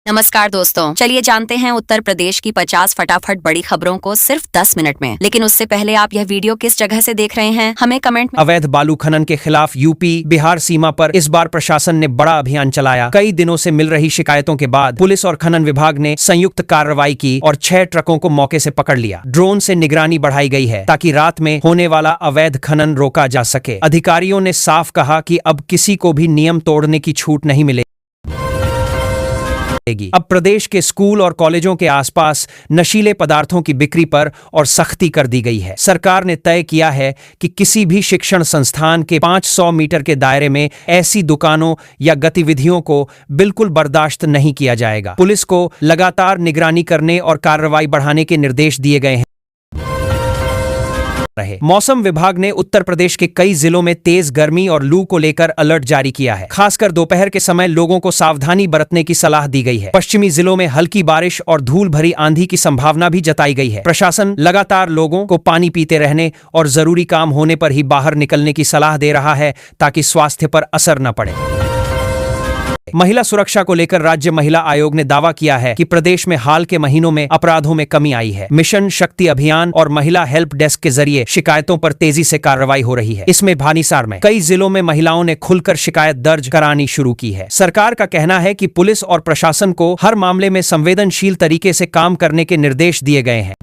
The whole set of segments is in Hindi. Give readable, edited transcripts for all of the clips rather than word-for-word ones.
नमस्कार दोस्तों, चलिए जानते हैं उत्तर प्रदेश की 50 फटाफट बड़ी खबरों को सिर्फ 10 मिनट में। लेकिन उससे पहले आप यह वीडियो किस जगह से देख रहे हैं, हमें कमेंट में। अवैध बालू खनन के खिलाफ यूपी बिहार सीमा पर इस बार प्रशासन ने बड़ा अभियान चलाया। कई दिनों से मिल रही शिकायतों के बाद पुलिस और खनन विभाग ने संयुक्त कार्रवाई की और 6 ट्रकों को मौके से पकड़ लिया। ड्रोन से निगरानी बढ़ाई गई है ताकि रात में होने वाला अवैध खनन रोका जा सके। अधिकारियों ने साफ कहा कि अब किसी को भी नियम तोड़ने की छूट नहीं मिलेगी। अब प्रदेश के स्कूल और कॉलेजों के आसपास नशीले पदार्थों की बिक्री पर और सख्ती कर दी गई है। सरकार ने तय किया है कि किसी भी शिक्षण संस्थान के 500 मीटर के दायरे में ऐसी दुकानों या गतिविधियों को बिल्कुल बर्दाश्त नहीं किया जाएगा। पुलिस को लगातार निगरानी करने और कार्रवाई बढ़ाने के निर्देश दिए गए हैं। मौसम विभाग ने उत्तर प्रदेश के कई जिलों में तेज गर्मी और लू को लेकर अलर्ट जारी किया है। खासकर दोपहर के समय लोगों को सावधानी बरतने की सलाह दी गई है। पश्चिमी जिलों में हल्की बारिश और धूल भरी आंधी की संभावना भी जताई गई है। प्रशासन लगातार लोगों को पानी पीते रहने और जरूरी काम होने पर ही बाहर निकलने की सलाह दे रहा है ताकि स्वास्थ्य पर असर न पड़े। महिला सुरक्षा को लेकर राज्य महिला आयोग ने दावा किया है कि प्रदेश में हाल के महीनों में अपराधों में कमी आई है। मिशन शक्ति अभियान और महिला हेल्प डेस्क के जरिए शिकायतों पर तेजी से कार्रवाई हो रही है। इसमें भानीसार में कई जिलों में महिलाओं ने खुलकर शिकायत दर्ज करानी शुरू की है। सरकार का कहना है कि पुलिस और प्रशासन को हर मामले में संवेदनशील तरीके से काम करने के निर्देश दिए गए हैं।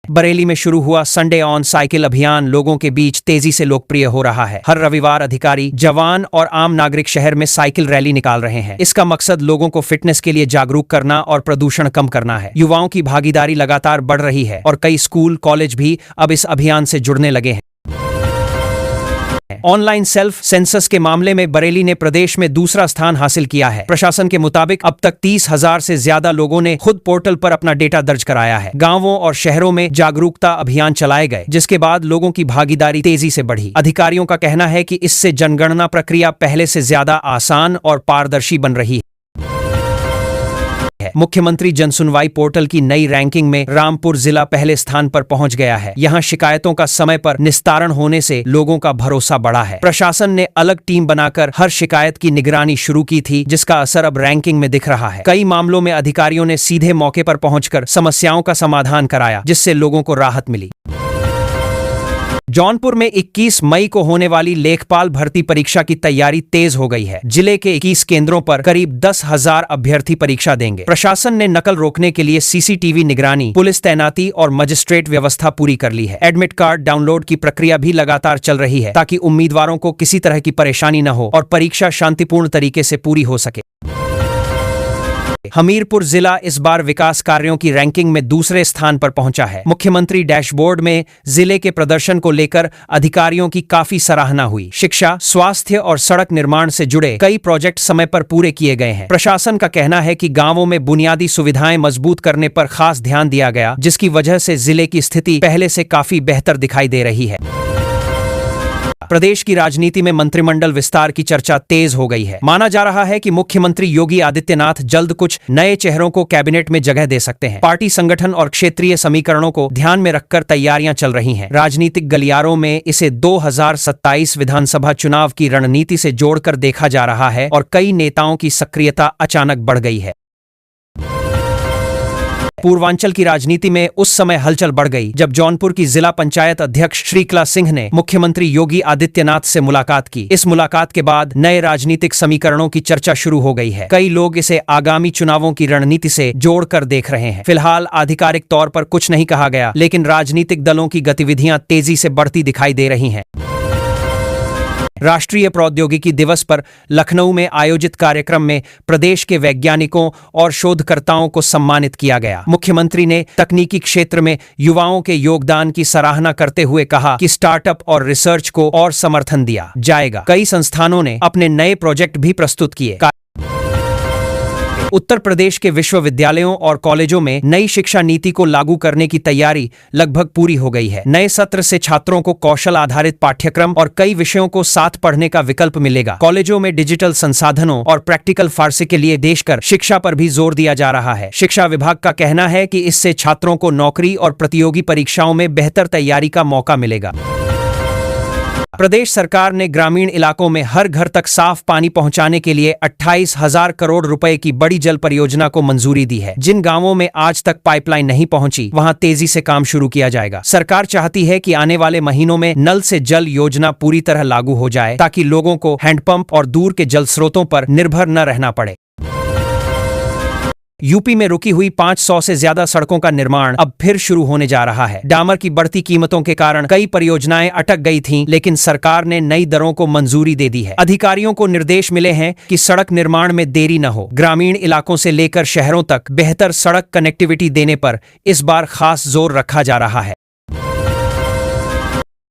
बरेली में शुरू हुआ संडे ऑन साइकिल अभियान लोगों के बीच तेजी से लोकप्रिय हो रहा है। हर रविवार अधिकारी, जवान और आम नागरिक शहर में साइकिल रैली निकाल रहे हैं। इसका मकसद लोगों को फिटनेस के लिए जागरूक करना और प्रदूषण कम करना है। युवाओं की भागीदारी लगातार बढ़ रही है और कई स्कूल, कॉलेज भी अब इस अभियान से जुड़ने लगे हैं। ऑनलाइन सेल्फ सेंसस के मामले में बरेली ने प्रदेश में दूसरा स्थान हासिल किया है। प्रशासन के मुताबिक अब तक 30,000 से ज्यादा लोगों ने खुद पोर्टल पर अपना डेटा दर्ज कराया है। गांवों और शहरों में जागरूकता अभियान चलाए गए, जिसके बाद लोगों की भागीदारी तेजी से बढ़ी। अधिकारियों का कहना है कि इससे जनगणना प्रक्रिया पहले से ज्यादा आसान और पारदर्शी बन रही है। मुख्यमंत्री जनसुनवाई पोर्टल की नई रैंकिंग में रामपुर जिला पहले स्थान पर पहुंच गया है। यहां शिकायतों का समय पर निस्तारण होने से लोगों का भरोसा बढ़ा है। प्रशासन ने अलग टीम बनाकर हर शिकायत की निगरानी शुरू की थी, जिसका असर अब रैंकिंग में दिख रहा है। कई मामलों में अधिकारियों ने सीधे मौके पर पहुंचकर समस्याओं का समाधान कराया, जिससे लोगों को राहत मिली। जौनपुर में 21 मई को होने वाली लेखपाल भर्ती परीक्षा की तैयारी तेज हो गई है। जिले के 21 केंद्रों पर करीब 10,000 अभ्यर्थी परीक्षा देंगे। प्रशासन ने नकल रोकने के लिए सीसीटीवी निगरानी, पुलिस तैनाती और मजिस्ट्रेट व्यवस्था पूरी कर ली है। एडमिट कार्ड डाउनलोड की प्रक्रिया भी लगातार चल रही है ताकि उम्मीदवारों को किसी तरह की परेशानी न हो और परीक्षा शांतिपूर्ण तरीके से पूरी हो सके। हमीरपुर जिला इस बार विकास कार्यों की रैंकिंग में दूसरे स्थान पर पहुंचा है। मुख्यमंत्री डैशबोर्ड में जिले के प्रदर्शन को लेकर अधिकारियों की काफी सराहना हुई। शिक्षा, स्वास्थ्य और सड़क निर्माण से जुड़े कई प्रोजेक्ट समय पर पूरे किए गए हैं। प्रशासन का कहना है कि गांवों में बुनियादी सुविधाएं मजबूत करने पर खास ध्यान दिया गया, जिसकी वजह से जिले की स्थिति पहले से काफी बेहतर दिखाई दे रही है। प्रदेश की राजनीति में मंत्रिमंडल विस्तार की चर्चा तेज हो गई है। माना जा रहा है कि मुख्यमंत्री योगी आदित्यनाथ जल्द कुछ नए चेहरों को कैबिनेट में जगह दे सकते हैं। पार्टी संगठन और क्षेत्रीय समीकरणों को ध्यान में रखकर तैयारियां चल रही हैं। राजनीतिक गलियारों में इसे 2027 विधानसभा चुनाव की रणनीति से जोड़कर देखा जा रहा है और कई नेताओं की सक्रियता अचानक बढ़ गई है। पूर्वांचल की राजनीति में उस समय हलचल बढ़ गई जब जौनपुर की जिला पंचायत अध्यक्ष श्रीकला सिंह ने मुख्यमंत्री योगी आदित्यनाथ से मुलाकात की। इस मुलाकात के बाद नए राजनीतिक समीकरणों की चर्चा शुरू हो गई है। कई लोग इसे आगामी चुनावों की रणनीति से जोड़कर देख रहे हैं। फिलहाल आधिकारिक तौर पर कुछ नहीं कहा गया, लेकिन राजनीतिक दलों की गतिविधियां तेजी से बढ़ती दिखाई दे रही हैं। राष्ट्रीय प्रौद्योगिकी दिवस पर लखनऊ में आयोजित कार्यक्रम में प्रदेश के वैज्ञानिकों और शोधकर्ताओं को सम्मानित किया गया। मुख्यमंत्री ने तकनीकी क्षेत्र में युवाओं के योगदान की सराहना करते हुए कहा कि स्टार्टअप और रिसर्च को और समर्थन दिया जाएगा। कई संस्थानों ने अपने नए प्रोजेक्ट भी प्रस्तुत किए। उत्तर प्रदेश के विश्वविद्यालयों और कॉलेजों में नई शिक्षा नीति को लागू करने की तैयारी लगभग पूरी हो गई है। नए सत्र से छात्रों को कौशल आधारित पाठ्यक्रम और कई विषयों को साथ पढ़ने का विकल्प मिलेगा। कॉलेजों में डिजिटल संसाधनों और प्रैक्टिकल फार्सी के लिए देशकर शिक्षा पर भी जोर दिया जा रहा है। शिक्षा विभाग का कहना है कि इससे छात्रों को नौकरी और प्रतियोगी परीक्षाओं में बेहतर तैयारी का मौका मिलेगा। प्रदेश सरकार ने ग्रामीण इलाकों में हर घर तक साफ पानी पहुंचाने के लिए 28,000 करोड़ रुपए की बड़ी जल परियोजना को मंजूरी दी है। जिन गांवों में आज तक पाइपलाइन नहीं पहुंची, वहां तेजी से काम शुरू किया जाएगा। सरकार चाहती है कि आने वाले महीनों में नल से जल योजना पूरी तरह लागू हो जाए, ताकि लोगों को हैंडपंप और दूर के जल स्रोतों पर निर्भर न रहना पड़े। यूपी में रुकी हुई 500 से ज्यादा सड़कों का निर्माण अब फिर शुरू होने जा रहा है। डामर की बढ़ती कीमतों के कारण कई परियोजनाएं अटक गई थीं, लेकिन सरकार ने नई दरों को मंजूरी दे दी है। अधिकारियों को निर्देश मिले हैं कि सड़क निर्माण में देरी न हो। ग्रामीण इलाकों से लेकर शहरों तक बेहतर सड़क कनेक्टिविटी देने पर इस बार खास जोर रखा जा रहा है।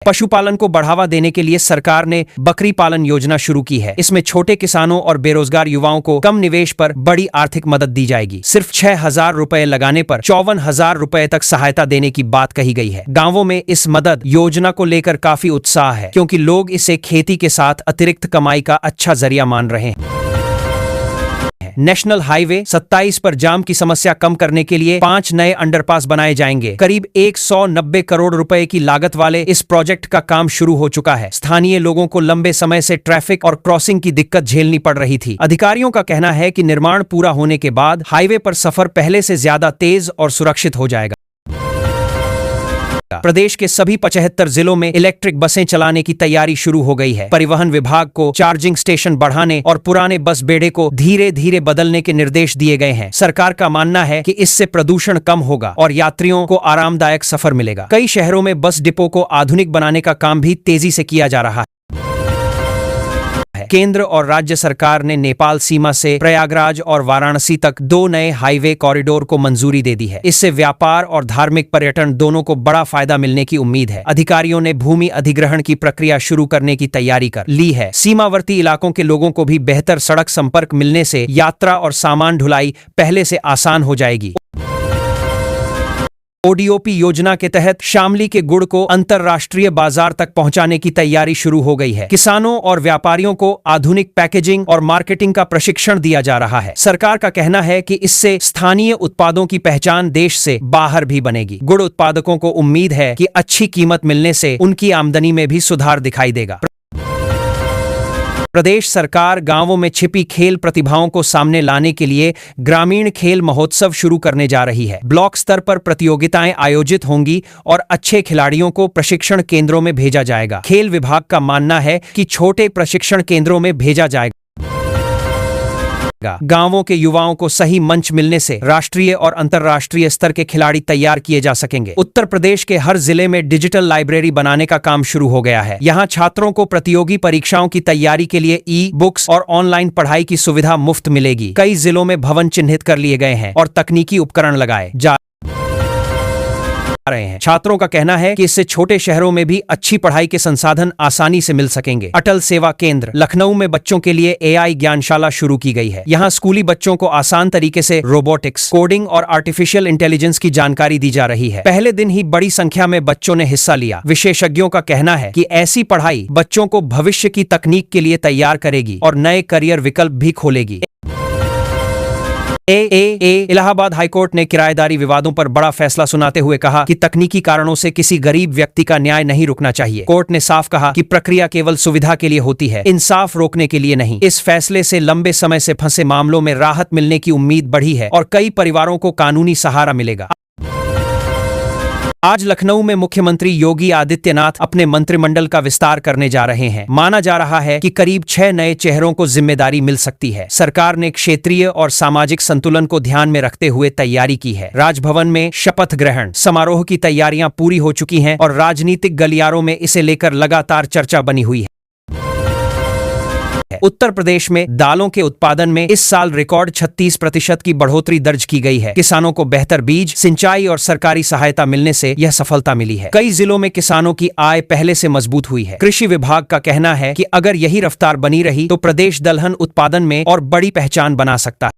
पशुपालन को बढ़ावा देने के लिए सरकार ने बकरी पालन योजना शुरू की है। इसमें छोटे किसानों और बेरोजगार युवाओं को कम निवेश पर बड़ी आर्थिक मदद दी जाएगी। सिर्फ 6,000 रुपए लगाने पर 54,000 रुपए तक सहायता देने की बात कही गई है। गांवों में इस मदद योजना को लेकर काफी उत्साह है, क्योंकि लोग इसे खेती के साथ अतिरिक्त कमाई का अच्छा जरिया मान रहे हैं। नेशनल हाईवे 27 पर जाम की समस्या कम करने के लिए 5 नए अंडरपास बनाए जाएंगे। करीब 190 करोड़ रुपए की लागत वाले इस प्रोजेक्ट का काम शुरू हो चुका है। स्थानीय लोगों को लंबे समय से ट्रैफिक और क्रॉसिंग की दिक्कत झेलनी पड़ रही थी। अधिकारियों का कहना है कि निर्माण पूरा होने के बाद हाईवे पर सफर पहले से ज्यादा तेज और सुरक्षित हो जाएगा। प्रदेश के सभी 75 जिलों में इलेक्ट्रिक बसें चलाने की तैयारी शुरू हो गई है। परिवहन विभाग को चार्जिंग स्टेशन बढ़ाने और पुराने बस बेड़े को धीरे धीरे बदलने के निर्देश दिए गए हैं। सरकार का मानना है कि इससे प्रदूषण कम होगा और यात्रियों को आरामदायक सफर मिलेगा। कई शहरों में बस डिपो को आधुनिक बनाने का काम भी तेजी से किया जा रहा है। केंद्र और राज्य सरकार ने नेपाल सीमा से प्रयागराज और वाराणसी तक 2 नए हाईवे कॉरिडोर को मंजूरी दे दी है। इससे व्यापार और धार्मिक पर्यटन दोनों को बड़ा फायदा मिलने की उम्मीद है। अधिकारियों ने भूमि अधिग्रहण की प्रक्रिया शुरू करने की तैयारी कर ली है। सीमावर्ती इलाकों के लोगों को भी बेहतर सड़क संपर्क मिलने से यात्रा और सामान ढुलाई पहले से आसान हो जाएगी। ओडीओपी योजना के तहत शामली के गुड़ को अंतर्राष्ट्रीय बाजार तक पहुंचाने की तैयारी शुरू हो गई है। किसानों और व्यापारियों को आधुनिक पैकेजिंग और मार्केटिंग का प्रशिक्षण दिया जा रहा है। सरकार का कहना है कि इससे स्थानीय उत्पादों की पहचान देश से बाहर भी बनेगी। गुड़ उत्पादकों को उम्मीद है कि अच्छी कीमत मिलने से उनकी आमदनी में भी सुधार दिखाई देगा। प्रदेश सरकार गांवों में छिपी खेल प्रतिभाओं को सामने लाने के लिए ग्रामीण खेल महोत्सव शुरू करने जा रही है। ब्लॉक स्तर पर प्रतियोगिताएं आयोजित होंगी और अच्छे खिलाड़ियों को प्रशिक्षण केंद्रों में भेजा जाएगा। खेल विभाग का मानना है कि छोटे प्रशिक्षण केंद्रों में भेजा जाएगा। गांवों के युवाओं को सही मंच मिलने से राष्ट्रीय और अंतर्राष्ट्रीय स्तर के खिलाड़ी तैयार किए जा सकेंगे। उत्तर प्रदेश के हर जिले में डिजिटल लाइब्रेरी बनाने का काम शुरू हो गया है। यहां छात्रों को प्रतियोगी परीक्षाओं की तैयारी के लिए ई-बुक्स और ऑनलाइन पढ़ाई की सुविधा मुफ्त मिलेगी। कई जिलों में भवन चिन्हित कर लिए गए हैं और तकनीकी उपकरण लगाए जा रहे हैं। छात्रों का कहना है कि इससे छोटे शहरों में भी अच्छी पढ़ाई के संसाधन आसानी से मिल सकेंगे। अटल सेवा केंद्र लखनऊ में बच्चों के लिए एआई ज्ञानशाला शुरू की गई है। यहाँ स्कूली बच्चों को आसान तरीके से रोबोटिक्स, कोडिंग और आर्टिफिशियल इंटेलिजेंस की जानकारी दी जा रही है। पहले दिन ही बड़ी संख्या में बच्चों ने हिस्सा लिया। विशेषज्ञों का कहना है कि ऐसी पढ़ाई बच्चों को भविष्य की तकनीक के लिए तैयार करेगी और नए करियर विकल्प भी खोलेगी। इलाहाबाद हाईकोर्ट ने किराएदारी विवादों पर बड़ा फैसला सुनाते हुए कहा कि तकनीकी कारणों से किसी गरीब व्यक्ति का न्याय नहीं रुकना चाहिए। कोर्ट ने साफ कहा कि प्रक्रिया केवल सुविधा के लिए होती है, इंसाफ रोकने के लिए नहीं। इस फैसले से लंबे समय से फंसे मामलों में राहत मिलने की उम्मीद बढ़ी है और कई परिवारों को कानूनी सहारा मिलेगा। आज लखनऊ में मुख्यमंत्री योगी आदित्यनाथ अपने मंत्रिमंडल का विस्तार करने जा रहे हैं। माना जा रहा है कि करीब 6 नए चेहरों को जिम्मेदारी मिल सकती है। सरकार ने क्षेत्रीय और सामाजिक संतुलन को ध्यान में रखते हुए तैयारी की है। राजभवन में शपथ ग्रहण समारोह की तैयारियां पूरी हो चुकी हैं और राजनीतिक गलियारों में इसे लेकर लगातार चर्चा बनी हुई है। उत्तर प्रदेश में दालों के उत्पादन में इस साल रिकॉर्ड 36% की बढ़ोतरी दर्ज की गई है। किसानों को बेहतर बीज, सिंचाई और सरकारी सहायता मिलने से यह सफलता मिली है। कई जिलों में किसानों की आय पहले से मजबूत हुई है। कृषि विभाग का कहना है कि अगर यही रफ्तार बनी रही तो प्रदेश दलहन उत्पादन में और बड़ी पहचान बना सकता है।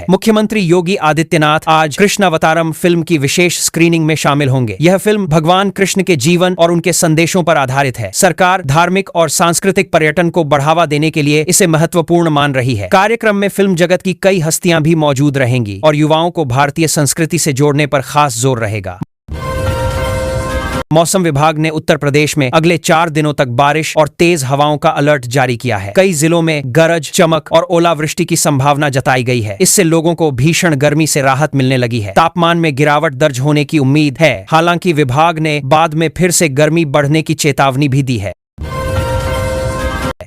मुख्यमंत्री योगी आदित्यनाथ आज कृष्णावतारम फिल्म की विशेष स्क्रीनिंग में शामिल होंगे। यह फिल्म भगवान कृष्ण के जीवन और उनके संदेशों पर आधारित है। सरकार धार्मिक और सांस्कृतिक पर्यटन को बढ़ावा देने के लिए इसे महत्वपूर्ण मान रही है। कार्यक्रम में फिल्म जगत की कई हस्तियां भी मौजूद रहेंगी और युवाओं को भारतीय संस्कृति से जोड़ने पर खास जोर रहेगा। मौसम विभाग ने उत्तर प्रदेश में अगले 4 दिनों तक बारिश और तेज हवाओं का अलर्ट जारी किया है। कई जिलों में गरज, चमक और ओलावृष्टि की संभावना जताई गई है। इससे लोगों को भीषण गर्मी से राहत मिलने लगी है। तापमान में गिरावट दर्ज होने की उम्मीद है। हालांकि विभाग ने बाद में फिर से गर्मी बढ़ने की चेतावनी भी दी है।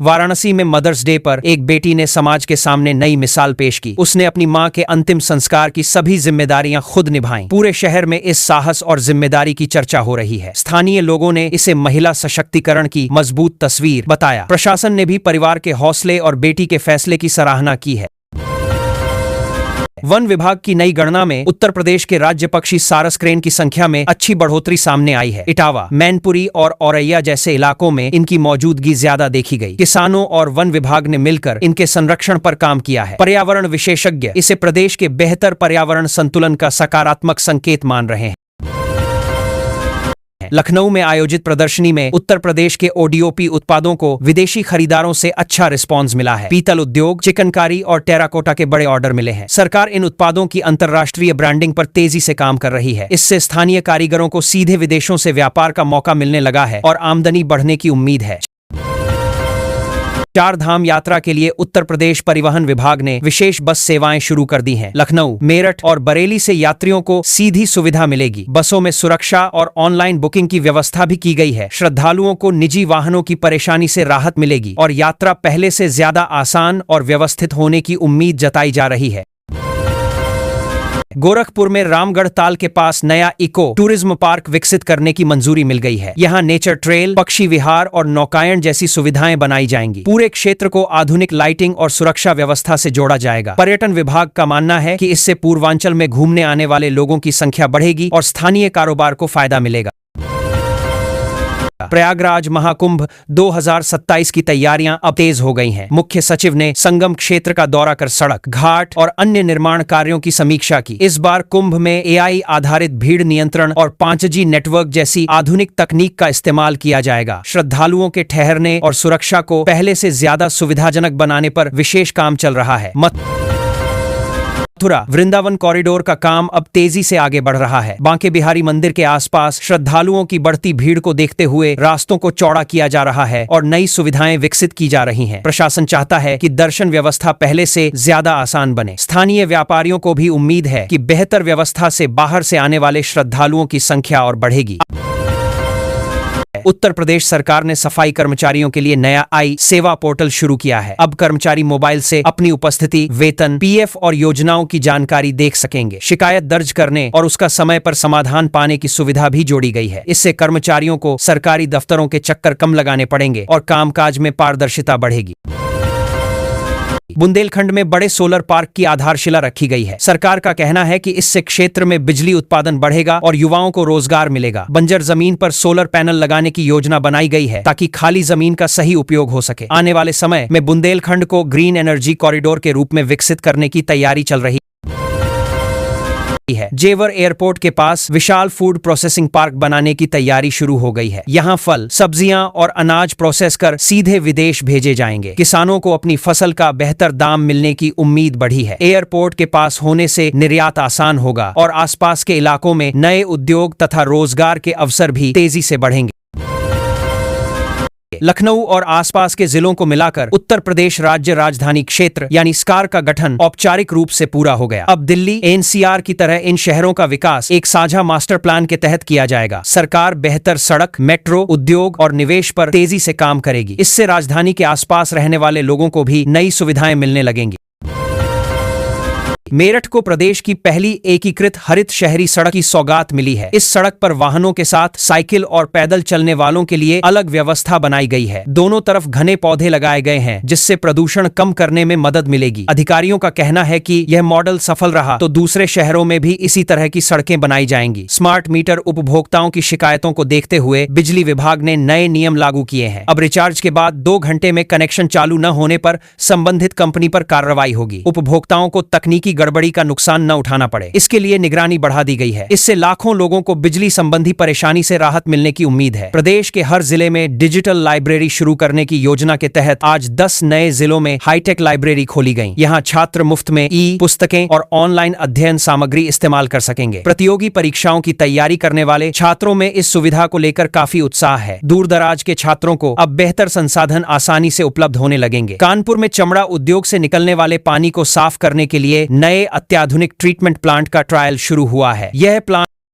वाराणसी में मदर्स डे पर एक बेटी ने समाज के सामने नई मिसाल पेश की। उसने अपनी मां के अंतिम संस्कार की सभी जिम्मेदारियां खुद निभाईं। पूरे शहर में इस साहस और जिम्मेदारी की चर्चा हो रही है। स्थानीय लोगों ने इसे महिला सशक्तिकरण की मजबूत तस्वीर बताया। प्रशासन ने भी परिवार के हौसले और बेटी के फैसले की सराहना की है। वन विभाग की नई गणना में उत्तर प्रदेश के राज्य पक्षी सारस क्रेन की संख्या में अच्छी बढ़ोतरी सामने आई है। इटावा, मैनपुरी और औरैया जैसे इलाकों में इनकी मौजूदगी ज्यादा देखी गई। किसानों और वन विभाग ने मिलकर इनके संरक्षण पर काम किया है। पर्यावरण विशेषज्ञ इसे प्रदेश के बेहतर पर्यावरण संतुलन का सकारात्मक संकेत मान रहे हैं। लखनऊ में आयोजित प्रदर्शनी में उत्तर प्रदेश के ओडीओपी उत्पादों को विदेशी खरीदारों से अच्छा रिस्पांस मिला है। पीतल उद्योग, चिकनकारी और टेराकोटा के बड़े ऑर्डर मिले हैं। सरकार इन उत्पादों की अंतर्राष्ट्रीय ब्रांडिंग पर तेजी से काम कर रही है। इससे स्थानीय कारीगरों को सीधे विदेशों से व्यापार का मौका मिलने लगा है और आमदनी बढ़ने की उम्मीद है। 4 धाम यात्रा के लिए उत्तर प्रदेश परिवहन विभाग ने विशेष बस सेवाएं शुरू कर दी हैं। लखनऊ, मेरठ और बरेली से यात्रियों को सीधी सुविधा मिलेगी। बसों में सुरक्षा और ऑनलाइन बुकिंग की व्यवस्था भी की गई है। श्रद्धालुओं को निजी वाहनों की परेशानी से राहत मिलेगी और यात्रा पहले से ज्यादा आसान और व्यवस्थित होने की उम्मीद जताई जा रही है। गोरखपुर में रामगढ़ ताल के पास नया इको टूरिज्म पार्क विकसित करने की मंजूरी मिल गई है। यहाँ नेचर ट्रेल, पक्षी विहार और नौकायन जैसी सुविधाएं बनाई जाएंगी। पूरे क्षेत्र को आधुनिक लाइटिंग और सुरक्षा व्यवस्था से जोड़ा जाएगा। पर्यटन विभाग का मानना है कि इससे पूर्वांचल में घूमने आने वाले लोगों की संख्या बढ़ेगी और स्थानीय कारोबार को फायदा मिलेगा। प्रयागराज महाकुंभ 2027 की तैयारियां अब तेज हो गई हैं। मुख्य सचिव ने संगम क्षेत्र का दौरा कर सड़क, घाट और अन्य निर्माण कार्यों की समीक्षा की। इस बार कुंभ में एआई आधारित भीड़ नियंत्रण और 5G नेटवर्क जैसी आधुनिक तकनीक का इस्तेमाल किया जाएगा। श्रद्धालुओं के ठहरने और सुरक्षा को पहले से ज्यादा सुविधाजनक बनाने पर विशेष काम चल रहा है। मथुरा वृंदावन कॉरिडोर का काम अब तेजी से आगे बढ़ रहा है। बांके बिहारी मंदिर के आसपास श्रद्धालुओं की बढ़ती भीड़ को देखते हुए रास्तों को चौड़ा किया जा रहा है और नई सुविधाएं विकसित की जा रही हैं। प्रशासन चाहता है कि दर्शन व्यवस्था पहले से ज्यादा आसान बने। स्थानीय व्यापारियों को भी उम्मीद है कि बेहतर व्यवस्था से बाहर से आने वाले श्रद्धालुओं की संख्या और बढ़ेगी। उत्तर प्रदेश सरकार ने सफाई कर्मचारियों के लिए नया आई सेवा पोर्टल शुरू किया है। अब कर्मचारी मोबाइल से अपनी उपस्थिति, वेतन, पीएफ और योजनाओं की जानकारी देख सकेंगे। शिकायत दर्ज करने और उसका समय पर समाधान पाने की सुविधा भी जोड़ी गई है। इससे कर्मचारियों को सरकारी दफ्तरों के चक्कर कम लगाने पड़ेंगे और कामकाज में पारदर्शिता बढ़ेगी। बुंदेलखंड में बड़े सोलर पार्क की आधारशिला रखी गई है। सरकार का कहना है कि इससे क्षेत्र में बिजली उत्पादन बढ़ेगा और युवाओं को रोजगार मिलेगा। बंजर जमीन पर सोलर पैनल लगाने की योजना बनाई गई है ताकि खाली जमीन का सही उपयोग हो सके। आने वाले समय में बुंदेलखंड को ग्रीन एनर्जी कॉरिडोर के रूप में विकसित करने की तैयारी चल रही है। जेवर एयरपोर्ट के पास विशाल फूड प्रोसेसिंग पार्क बनाने की तैयारी शुरू हो गई है। यहाँ फल, सब्जियां और अनाज प्रोसेस कर सीधे विदेश भेजे जाएंगे। किसानों को अपनी फसल का बेहतर दाम मिलने की उम्मीद बढ़ी है। एयरपोर्ट के पास होने से निर्यात आसान होगा और आसपास के इलाकों में नए उद्योग तथा रोजगार के अवसर भी तेजी से बढ़ेंगे। लखनऊ और आसपास के जिलों को मिलाकर उत्तर प्रदेश राज्य राजधानी क्षेत्र यानी स्कार का गठन औपचारिक रूप से पूरा हो गया। अब दिल्ली, एनसीआर की तरह इन शहरों का विकास एक साझा मास्टर प्लान के तहत किया जाएगा। सरकार बेहतर सड़क, मेट्रो, उद्योग और निवेश पर तेजी से काम करेगी। इससे राजधानी के आसपास रहने वाले लोगों को भी नई सुविधाएं मिलने लगेंगी। मेरठ को प्रदेश की पहली एकीकृत हरित शहरी सड़क की सौगात मिली है। इस सड़क पर वाहनों के साथ साइकिल और पैदल चलने वालों के लिए अलग व्यवस्था बनाई गई है। दोनों तरफ घने पौधे लगाए गए हैं जिससे प्रदूषण कम करने में मदद मिलेगी। अधिकारियों का कहना है कि यह मॉडल सफल रहा तो दूसरे शहरों में भी इसी तरह की सड़कें बनाई जाएंगी। स्मार्ट मीटर उपभोक्ताओं की शिकायतों को देखते हुए बिजली विभाग ने नए नियम लागू किए हैं। अब रिचार्ज के बाद 2 घंटे में कनेक्शन चालू न होने पर संबंधित कंपनी पर कार्रवाई होगी। उपभोक्ताओं को तकनीकी की गड़बड़ी का नुकसान न उठाना पड़े। इसके लिए निगरानी बढ़ा दी गई है। इससे लाखों लोगों को बिजली संबंधी परेशानी से राहत मिलने की उम्मीद है। प्रदेश के हर जिले में डिजिटल लाइब्रेरी शुरू करने की योजना के तहत आज 10 नए जिलों में हाईटेक लाइब्रेरी खोली गई। यहाँ छात्र मुफ्त में ई पुस्तकें और ऑनलाइन अध्ययन सामग्री इस्तेमाल कर सकेंगे। प्रतियोगी परीक्षाओं की तैयारी करने वाले छात्रों में इस सुविधा को लेकर काफी उत्साह है। दूर दराज के छात्रों को अब बेहतर संसाधन आसानी से उपलब्ध होने लगेंगे। कानपुर में चमड़ा उद्योग से निकलने वाले पानी को साफ करने के लिए नए अत्याधुनिक ट्रीटमेंट प्लांट का ट्रायल शुरू हुआ है। यह प्लांट